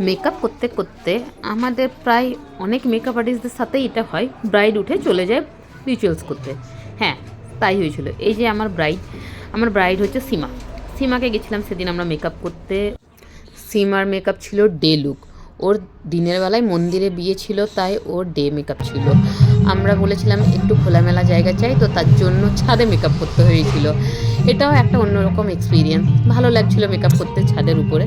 Makeup করতে করতে আমাদের প্রায় অনেক মেকআপ আর্টিস্টদের সাথেই এটা হয়, ব্রাইড উঠে চলে যায় রিচুয়ালস করতে। হ্যাঁ, তাই হয়েছিল। এই যে আমার ব্রাইড হচ্ছে সীমা। সীমাকে গেছিলাম সেদিন আমরা মেকআপ করতে। সীমার মেকআপ ছিল ডে লুক। ওর দিনের বেলায় মন্দিরে বিয়ে ছিল, তাই ওর ডে মেকআপ ছিল। আমরা বলেছিলাম একটু খোলামেলা জায়গা চাই, তো তার জন্য ছাদে মেকআপ করতে হয়েছিল। এটাও একটা অন্যরকম এক্সপিরিয়েন্স, ভালো লাগছিল মেকআপ করতে ছাদের উপরে।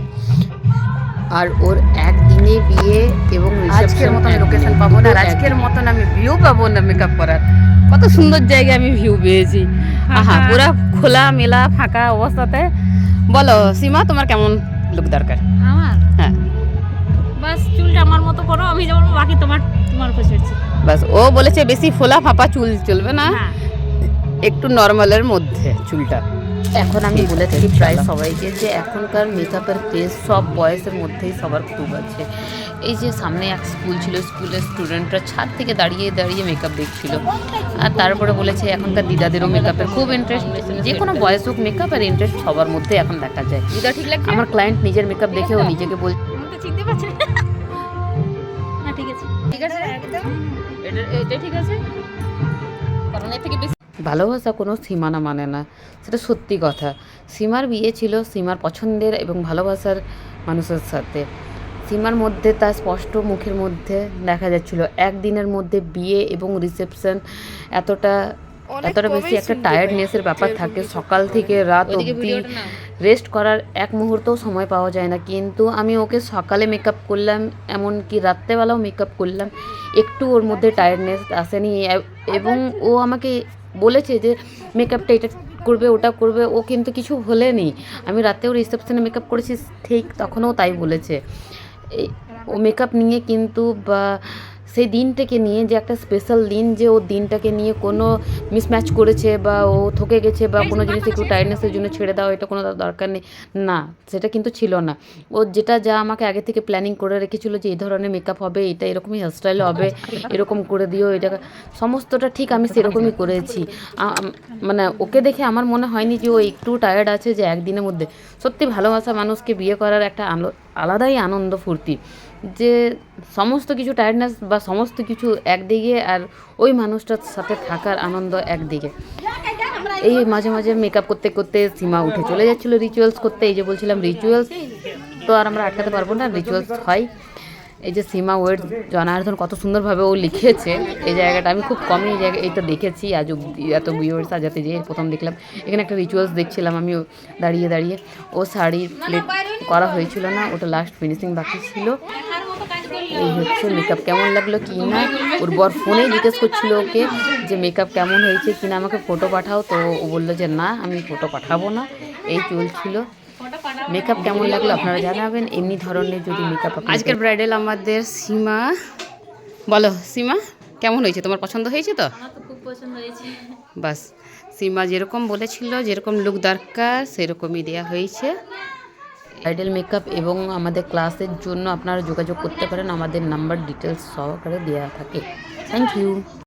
আর ওর একদিনে বিয়ে এবং আজকের মতন লোকেশন পাবো না, আজকের মতন আমি ভিউ পাবো না মেকআপ করার। কত সুন্দর জায়গায় আমি ভিউ পেয়েছি। আহা, পুরো খোলা মেলা ফাঁকা অবস্থাতে। বলো সীমা, তোমার কেমন লুক দরকার? আমার হ্যাঁ, বাস চুলটা আমার মতো করো, আমি যেমন বাকি তোমার উপর ছেড়েছি। বাস ও বলেছে বেশি ফোলা ফাঁপা চুল চলবে না, হ্যাঁ, একটু নর্মালের মধ্যে চুলটা। এখন আমি বলে থাকি প্রায় সবাইকে যে এখনকার মেকআপের ক্রেজ সব বয়সের মধ্যেই সবার খুব আছে। এই যে সামনে এক স্কুল ছিল, স্কুলের স্টুডেন্টরা ছাদ থেকে দাঁড়িয়ে দাঁড়িয়ে মেকআপ দেখছিল। আর তারপরে বলেছে এখনকার দিদাদেরও মেকআপের খুব ইন্টারেস্ট, যে কোনো বয়স হোক মেকআপের ইন্টারেস্ট সবার মধ্যে এখন দেখা যায়। দিদা ঠিক লাগছে? আমার ক্লায়েন্ট নিজের মেকআপ দেখে ও নিজেকে বল, আমি তো চিনতে পারছি না। না, ঠিক আছে, ঠিক আছে, একদম এটা ঠিক আছে, কারণ এর থেকে বেশি ভালোবাসা কোনো সীমানা মানে না, সেটা সত্যি কথা। সীমার বিয়ে ছিল সীমার পছন্দের এবং ভালোবাসার মানুষের সাথে। সীমার মধ্যে তার স্পষ্ট মুখের মধ্যে দেখা যাচ্ছিল একদিনের মধ্যে বিয়ে এবং রিসেপশন। এতটা বেশি একটা টায়ার্ডনেসের ব্যাপার থাকে, সকাল থেকে রাত অবধি রেস্ট করার এক মুহূর্তও সময় পাওয়া যায় না। কিন্তু আমি ওকে সকালে মেকআপ করলাম, এমনকি রাত্রেবেলাও মেকআপ করলাম, একটু ওর মধ্যে টায়ার্ডনেস আসেনি। এবং ও আমাকে বলেছে যে মেকআপটা এটা করবে ওটা করবে, ও কিন্তু কিছু ভোলেনি। আমি রাতেও রিসেপশনে মেকআপ করেছি, ঠিক তখনও তাই বলেছে। ও মেকআপ নিয়ে কিন্তু বা সেই দিনটাকে নিয়ে যে একটা স্পেশাল দিন, যে ও দিনটাকে নিয়ে কোনো মিসম্যাচ করেছে বা ও থকে গেছে বা কোনো জিনিস একটু টায়ার্ডনেসের জন্য ছেড়ে দেওয়া, এটা কোনো দরকার নেই, না, সেটা কিন্তু ছিল না। ও যেটা যা আমাকে আগে থেকে প্ল্যানিং করে রেখেছিল যে এই ধরনের মেকআপ হবে, এটা এরকমই হেয়ারস্টাইল হবে, এরকম করে দিও, এটা সমস্তটা ঠিক আমি সেরকমই করেছি। মানে ওকে দেখে আমার মনে হয়নি যে ও একটু টায়ার্ড আছে, যে একদিনের মধ্যে। সত্যি ভালোবাসা মানুষকে বিয়ে করার একটা আলাদাই আনন্দ ফুর্তি, যে সমস্ত কিছু টায়ার্ডনেস বা সমস্ত কিছু একদিকে আর ওই মানুষটার সাথে থাকার আনন্দ একদিকে। এই মাঝে মাঝে মেকআপ করতে করতে সীমা উঠে চলে যাচ্ছিলো রিচুয়ালস করতে। এই যে বলছিলাম রিচুয়ালস তো আর আমরা আটকাতে পারবো না, রিচুয়ালস হয়। এই যে সীমা ওয়েট জনার্দন কত সুন্দরভাবে ও লিখেছে এই জায়গাটা, আমি খুব কমই এই জায়গায় এইটা দেখেছি আজ অব্দি, এত বিয়ের সাজাতে যেয়ে প্রথম দেখলাম। এখানে একটা রিচুয়ালস দেখছিলাম আমি দাঁড়িয়ে দাঁড়িয়ে। ও শাড়ি প্লেট করা হয়েছিল না, ওটা লাস্ট ফিনিশিং বাকি ছিল। এই হচ্ছে মেকআপ কেমন লাগলো কি না, ওর বর ফোনেই জিজ্ঞেস করছিল ওকে যে মেকআপ কেমন হয়েছে কিনা, আমাকে ফটো পাঠাও, তো ও বললো যে না আমি ফটো পাঠাবো না। এই চলছিল। মেকআপ কেমন লাগলো আপনারা জানাবেন, এমনি ধরনের যদি মেকআপ। আজকের ব্রাইডাল আমাদের সীমা। বলো সীমা, কেমন হয়েছে? তোমার পছন্দ হয়েছে তো? আমার তো খুব পছন্দ হয়েছে। বাস, সীমা যেরকম বলেছিল, যেরকম লুক দরকার সেরকমই দেওয়া হয়েছে। ব্রাইডাল মেকআপ এবং আমাদের ক্লাসের জন্য আপনারা যোগাযোগ করতে পারেন, আমাদের নাম্বার ডিটেলস সহকারে দেওয়া থাকে। Thank you.